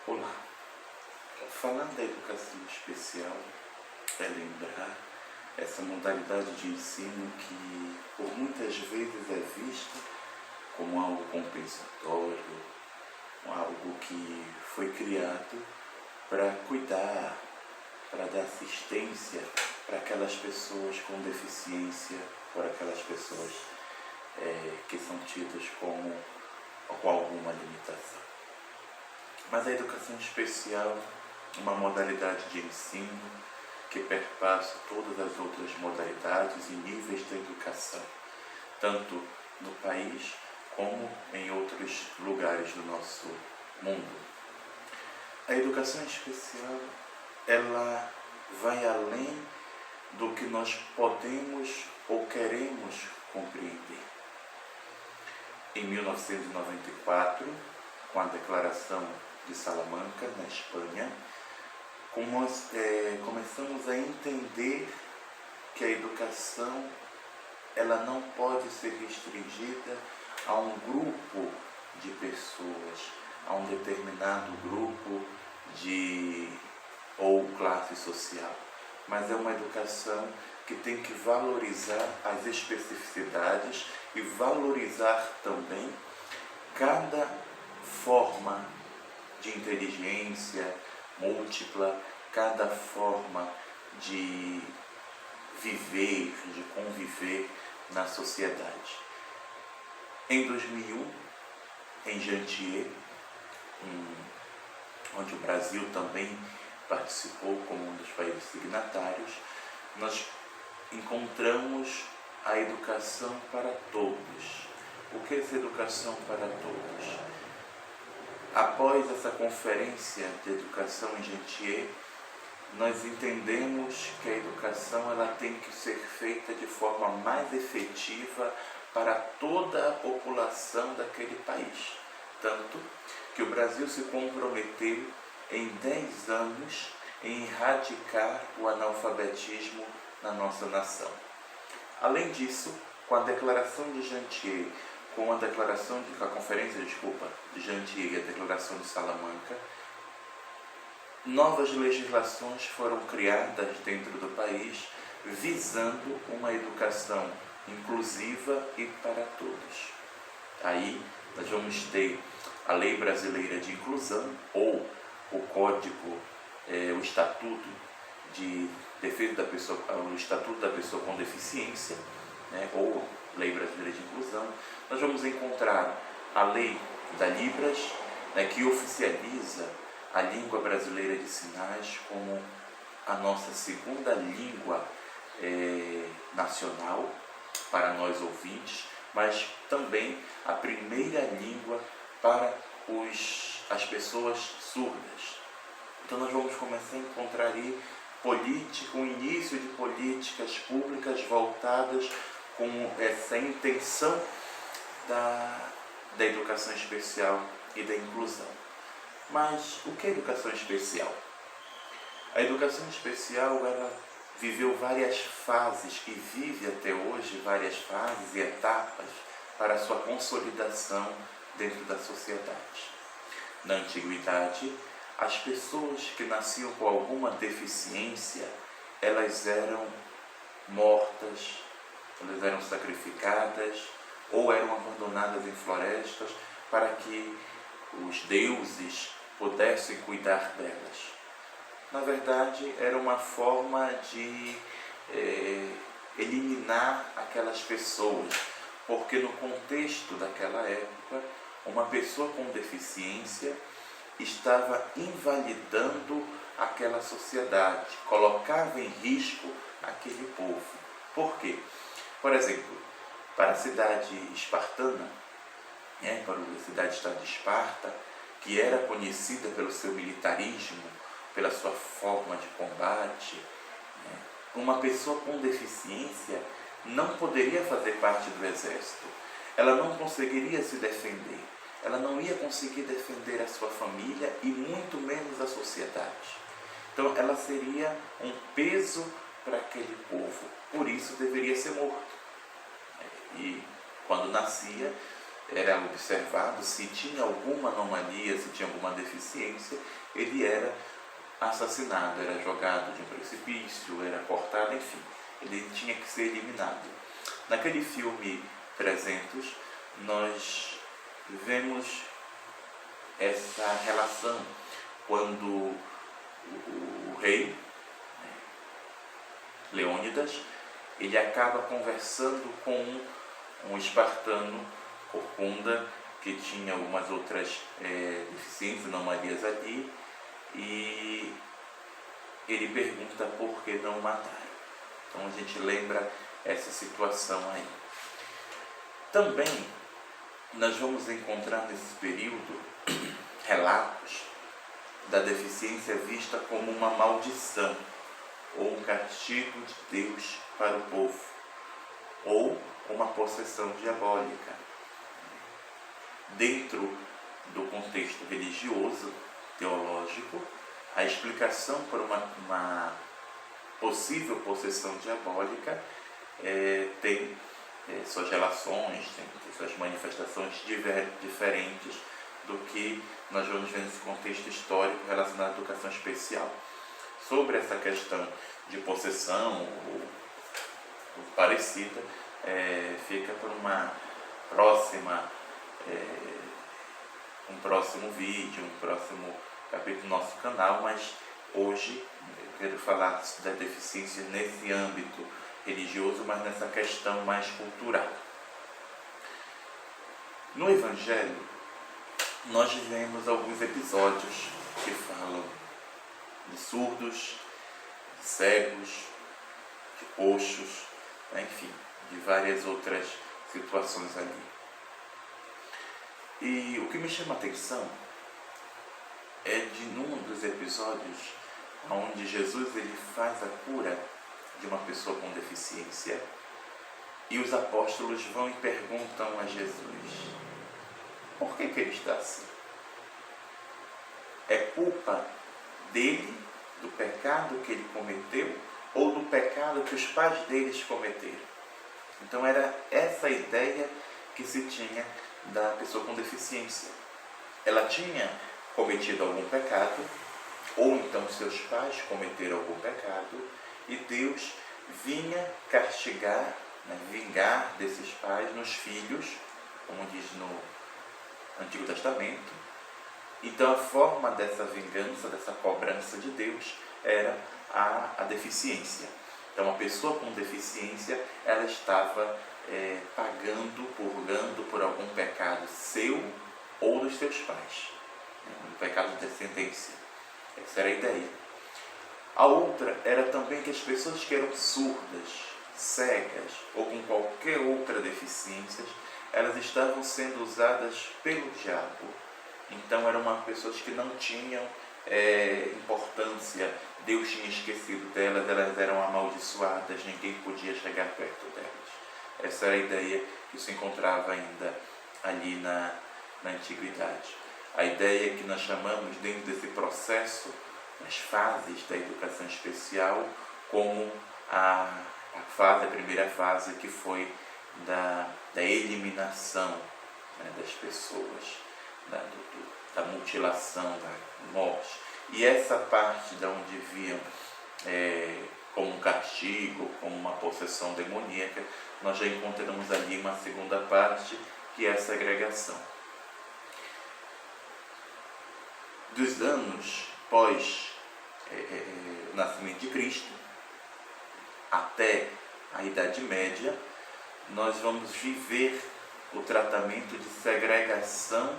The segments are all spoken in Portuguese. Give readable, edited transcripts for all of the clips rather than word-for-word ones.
Olá, falar da educação especial é lembrar essa modalidade de ensino que por muitas vezes é vista como algo compensatório, algo que foi criado para cuidar, para dar assistência para aquelas pessoas com deficiência, para aquelas pessoas que são tidas com alguma limitação. Mas a educação especial é uma modalidade de ensino que perpassa todas as outras modalidades e níveis da educação, tanto no país como em outros lugares do nosso mundo. A educação especial, ela vai além do que nós podemos ou queremos compreender. Em 1994, com a Declaração de Salamanca, na Espanha, começamos a entender que a educação ela não pode ser restringida a um grupo de pessoas, a um determinado grupo ou classe social, mas é uma educação que tem que valorizar as especificidades e valorizar também cada forma de inteligência múltipla, cada forma de viver, de conviver na sociedade. Em 2001, em Jantier, onde o Brasil também participou como um dos países signatários, nós encontramos a educação para todos. O que é essa educação para todos? Após essa conferência de educação em Jantier, nós entendemos que a educação ela tem que ser feita de forma mais efetiva para toda a população daquele país. Tanto que o Brasil se comprometeu em 10 anos em erradicar o analfabetismo na nossa nação. Além disso, com a Declaração de Jantier, com a Conferência de Jantier e a Declaração de Salamanca, novas legislações foram criadas dentro do país visando uma educação inclusiva e para todos. Aí nós vamos ter a Lei Brasileira de Inclusão, ou o Código, o Estatuto de Defesa da Pessoa, o Estatuto da Pessoa com Deficiência, ou Lei Brasileira de Inclusão. Nós vamos encontrar a Lei da Libras, que oficializa a língua brasileira de sinais como a nossa segunda língua nacional para nós ouvintes, mas também a primeira língua para as pessoas surdas. Então nós vamos começar a encontrar aí o início de políticas públicas voltadas com essa intenção da educação especial e da inclusão. Mas o que é educação especial? A educação especial ela viveu várias fases e vive até hoje várias fases e etapas para a sua consolidação dentro da sociedade. Na antiguidade, as pessoas que nasciam com alguma deficiência, elas eram mortas, elas eram sacrificadas ou eram abandonadas em florestas para que os deuses pudessem cuidar delas. Na verdade, era uma forma de eliminar aquelas pessoas, porque no contexto daquela época, uma pessoa com deficiência estava invalidando aquela sociedade, colocava em risco aquele povo. Por quê? Por exemplo, para a cidade espartana, para a cidade-estado de Esparta, que era conhecida pelo seu militarismo, pela sua forma de combate, uma pessoa com deficiência não poderia fazer parte do exército. Ela não conseguiria se defender. Ela não ia conseguir defender a sua família e muito menos a sociedade. Então ela seria um peso para aquele povo. Por isso deveria ser morto. E quando nascia, era observado, se tinha alguma anomalia, se tinha alguma deficiência, ele era assassinado, era jogado de um precipício, era cortado, enfim, ele tinha que ser eliminado. Naquele filme 300, nós vemos essa relação quando o rei Leônidas, ele acaba conversando com um espartano, Corcunda, que tinha algumas outras deficiências, anomalias ali, e ele pergunta por que não mataram. Então a gente lembra essa situação aí. Também nós vamos encontrar nesse período relatos da deficiência vista como uma maldição ou um castigo de Deus para o povo, ou uma possessão diabólica. Dentro do contexto religioso, teológico, a explicação para uma possível possessão diabólica tem suas relações, tem suas manifestações diferentes do que nós vamos ver nesse contexto histórico relacionado à educação especial. Sobre essa questão de possessão ou parecida, fica para uma próxima, um próximo vídeo, um próximo capítulo do nosso canal, mas hoje eu quero falar da deficiência nesse âmbito religioso, mas nessa questão mais cultural. No Evangelho, nós vemos alguns episódios que falam de surdos, de cegos, de coxos, enfim, de várias outras situações ali. E o que me chama a atenção é de num dos episódios onde Jesus ele faz a cura de uma pessoa com deficiência e os apóstolos vão e perguntam a Jesus: por que ele está assim? É culpa dele, do pecado que ele cometeu, ou do pecado que os pais deles cometeram? Então era essa a ideia que se tinha da pessoa com deficiência. Ela tinha cometido algum pecado, ou então seus pais cometeram algum pecado, e Deus vinha castigar, vingar desses pais nos filhos, como diz no Antigo Testamento. Então a forma dessa vingança, dessa cobrança de Deus era a deficiência. Então a pessoa com deficiência, ela estava pagando, purgando por algum pecado seu ou dos seus pais, um pecado de descendência. Essa era a ideia. A outra era também que as pessoas que eram surdas, cegas ou com qualquer outra deficiência, elas estavam sendo usadas pelo diabo. Então eram pessoas que não tinham importância, Deus tinha esquecido delas, elas eram amaldiçoadas, ninguém podia chegar perto delas. Essa era a ideia que se encontrava ainda ali na Antiguidade. A ideia que nós chamamos dentro desse processo, as fases da educação especial, como a primeira fase que foi da eliminação das pessoas, da mutilação, da morte. E essa parte da onde viam como um castigo, como uma possessão demoníaca, nós já encontramos ali uma segunda parte, que é a segregação. Dos anos pós o nascimento de Cristo até a Idade Média, nós vamos viver o tratamento de segregação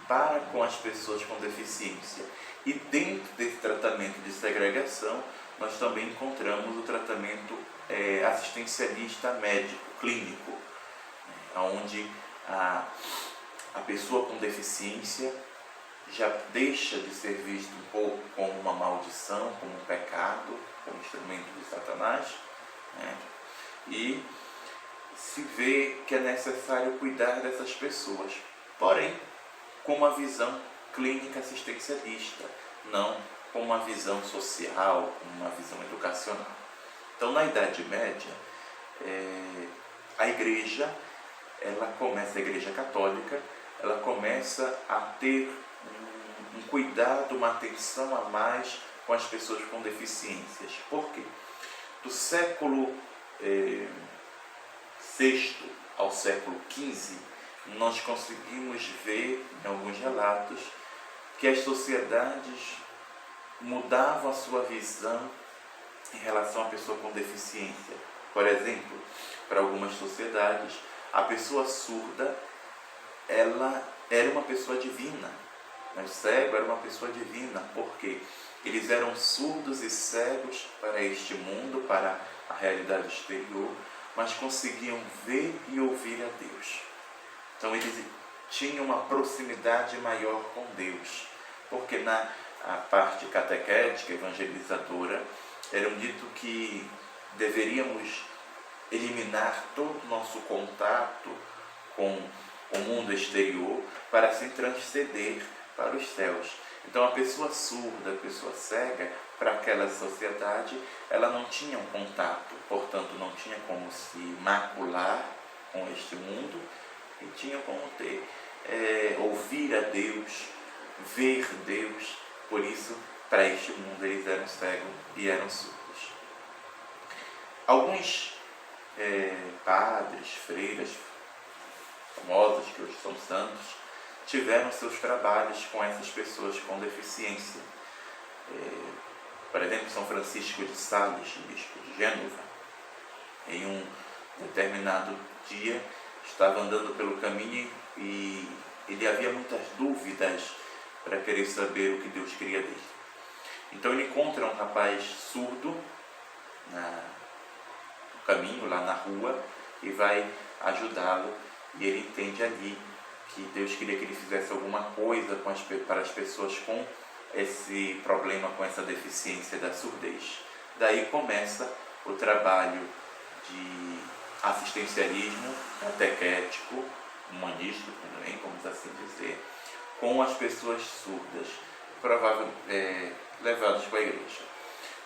para com as pessoas com deficiência. E dentro desse tratamento de segregação, nós também encontramos o tratamento assistencialista médico, clínico, onde a pessoa com deficiência já deixa de ser visto um pouco como uma maldição, como um pecado, como instrumento de Satanás, e se vê que é necessário cuidar dessas pessoas, porém com uma visão clínica assistencialista, não com uma visão social, com uma visão educacional. Então, na Idade Média, a Igreja a Igreja Católica, ela começa a ter um cuidado, uma atenção a mais com as pessoas com deficiências. Por quê? Do século VI ao século XV, nós conseguimos ver, em alguns relatos, que as sociedades mudavam a sua visão em relação à pessoa com deficiência. Por exemplo, para algumas sociedades, a pessoa surda, ela era uma pessoa divina. O cego era uma pessoa divina. Por quê? Eles eram surdos e cegos para este mundo, para a realidade exterior, mas conseguiam ver e ouvir a Deus. Então eles tinham uma proximidade maior com Deus, porque na parte catequética, evangelizadora, era dito que deveríamos eliminar todo o nosso contato com o mundo exterior para assim transcender para os céus. Então a pessoa surda, a pessoa cega, para aquela sociedade, ela não tinha um contato, portanto não tinha como se macular com este mundo e tinha como ouvir a Deus, ver Deus. Por isso, para este mundo eles eram cegos e eram surdos. Alguns padres, freiras famosos, que hoje são santos, tiveram seus trabalhos com essas pessoas com deficiência. Por exemplo, São Francisco de Sales, bispo de Gênova, em um determinado dia, estava andando pelo caminho e ele havia muitas dúvidas para querer saber o que Deus queria dele. Então ele encontra um rapaz surdo no caminho, lá na rua, e vai ajudá-lo, e ele entende ali que Deus queria que ele fizesse alguma coisa para as pessoas com esse problema, com essa deficiência da surdez. Daí começa o trabalho de assistencialismo catequético, humanístico também, vamos assim dizer, com as pessoas surdas, levadas para a igreja.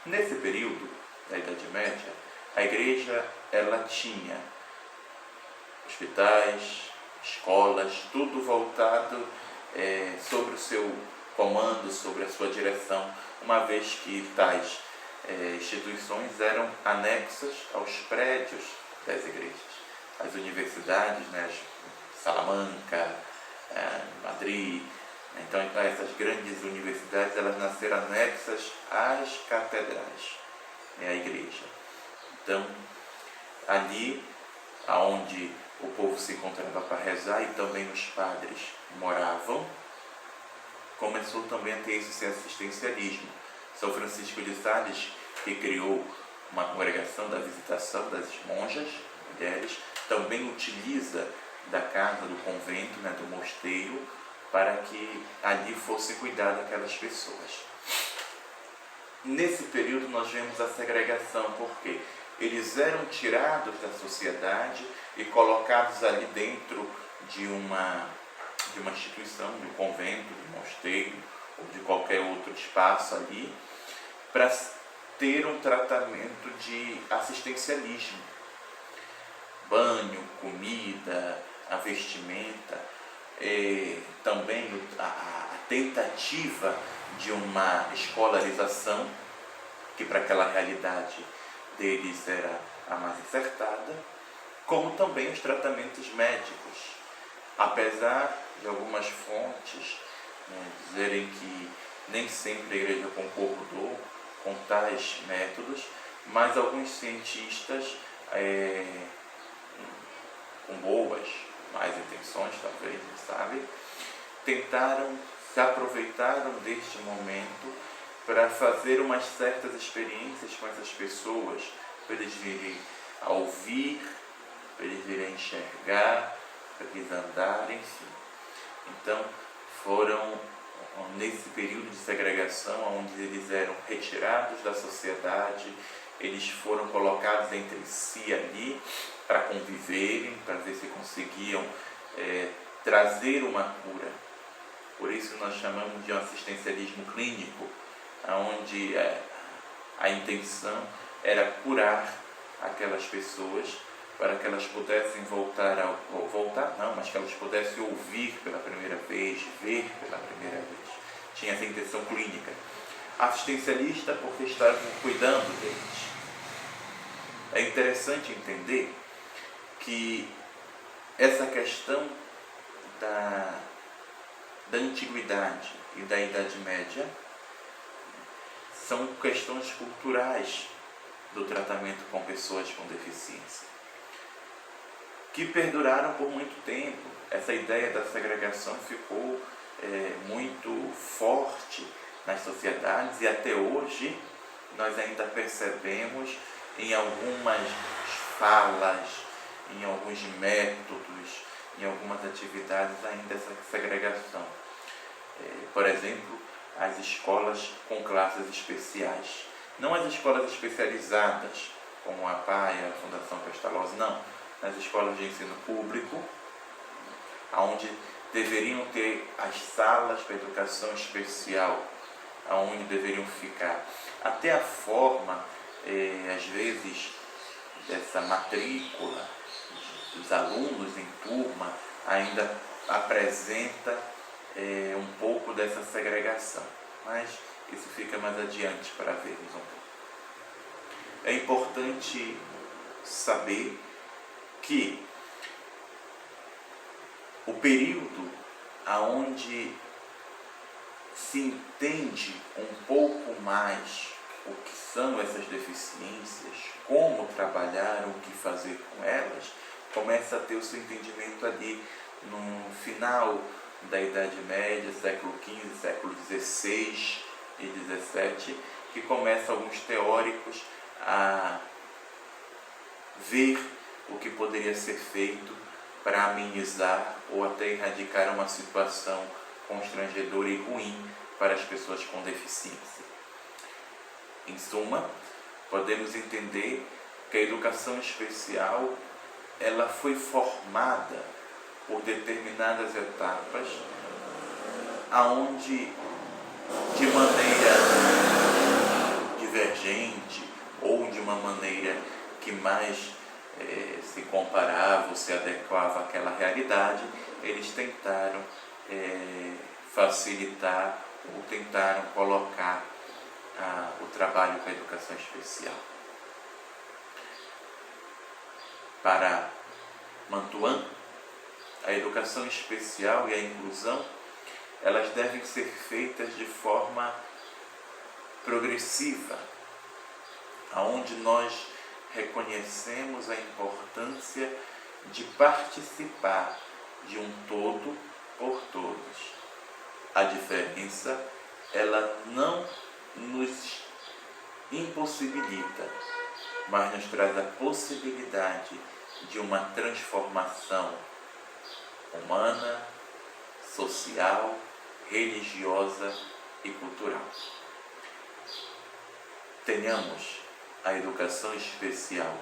Nesse período da Idade Média, a igreja ela tinha hospitais, escolas, tudo voltado sobre o seu comando, sobre a sua direção, uma vez que tais instituições eram anexas aos prédios das igrejas. As universidades, Salamanca, Madrid, então essas grandes universidades, elas nasceram anexas às catedrais, à igreja. Então, ali onde o povo se encontrava para rezar e também os padres moravam, começou também a ter esse assistencialismo. São Francisco de Sales, que criou uma congregação da visitação das monjas, mulheres, também utiliza da casa, do convento, do mosteiro, para que ali fosse cuidar daquelas pessoas. Nesse período nós vemos a segregação, porque eles eram tirados da sociedade e colocados ali dentro de uma instituição, de um convento, de um mosteiro, ou de qualquer outro espaço ali, para ter um tratamento de assistencialismo. Banho, comida, a vestimenta, também a tentativa de uma escolarização, que para aquela realidade deles era a mais acertada, como também os tratamentos médicos. Apesar de algumas fontes dizerem que nem sempre a igreja concordou com tais métodos, mas alguns cientistas, com boas, mais intenções talvez, não sabe, se aproveitaram deste momento para fazer umas certas experiências com essas pessoas, para eles virem a ouvir, para eles virem a enxergar, para eles andarem, enfim. Então, foram nesse período de segregação, onde eles eram retirados da sociedade, eles foram colocados entre si ali, para conviverem, para ver se conseguiam trazer uma cura. Por isso nós chamamos de um assistencialismo clínico, onde a intenção era curar aquelas pessoas para que elas pudessem mas que elas pudessem ouvir pela primeira vez, ver pela primeira vez. Tinha essa intenção clínica. Assistencialista, porque estavam cuidando deles. É interessante entender que essa questão da antiguidade e da Idade Média são questões culturais do tratamento com pessoas com deficiência, que perduraram por muito tempo. Essa ideia da segregação ficou muito forte nas sociedades, e até hoje nós ainda percebemos em algumas falas, em alguns métodos, em algumas atividades ainda essa segregação. Por exemplo, as escolas com classes especiais. Não as escolas especializadas, como a PAI, a Fundação Pestalozzi, não. Nas escolas de ensino público, onde deveriam ter as salas para educação especial, onde deveriam ficar. Até a forma, às vezes, dessa matrícula dos alunos em turma ainda apresenta um pouco dessa segregação, mas isso fica mais adiante para vermos um pouco. É importante saber que o período aonde se entende um pouco mais o que são essas deficiências, como trabalhar, o que fazer com elas, começa a ter o seu entendimento ali no final da Idade Média, século XV, século XVI e XVII, que começam alguns teóricos a ver o que poderia ser feito para amenizar ou até erradicar uma situação constrangedora e ruim para as pessoas com deficiência. Em suma, podemos entender que a educação especial ela foi formada por determinadas etapas, aonde de maneira divergente ou de uma maneira que mais se comparava ou se adequava àquela realidade, eles tentaram facilitar ou tentaram colocar o trabalho com a educação especial. Para Mantuan, a educação especial e a inclusão, elas devem ser feitas de forma progressiva, onde nós reconhecemos a importância de participar de um todo por todos. A diferença, ela não nos impossibilita, mas nos traz a possibilidade de uma transformação humana, social, religiosa e cultural. Tenhamos a educação especial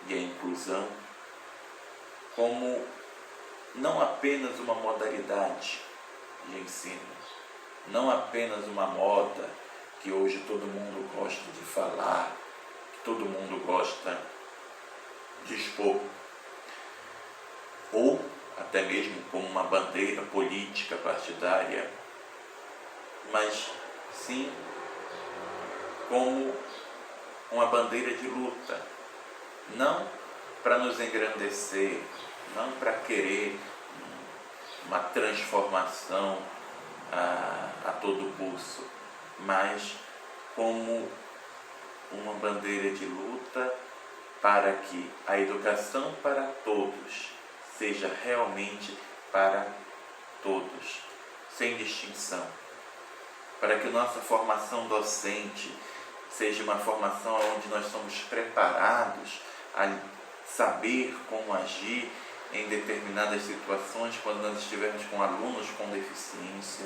e a inclusão como não apenas uma modalidade de ensino, não apenas uma moda que hoje todo mundo gosta de falar, que todo mundo gosta de expor, ou até mesmo como uma bandeira política partidária, mas sim como uma bandeira de luta, não para nos engrandecer, não para querer uma transformação a todo pulso, mas como uma bandeira de luta para que a educação para todos seja realmente para todos, sem distinção, para que nossa formação docente seja uma formação onde nós somos preparados a saber como agir em determinadas situações quando nós estivermos com alunos com deficiência,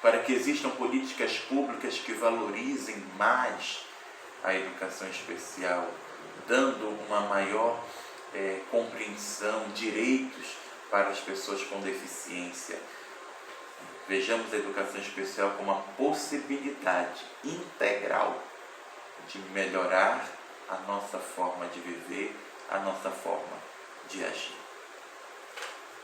para que existam políticas públicas que valorizem mais a educação especial, dando uma maior compreensão, direitos para as pessoas com deficiência. Vejamos a educação especial como uma possibilidade integral de melhorar a nossa forma de viver a nossa forma de agir.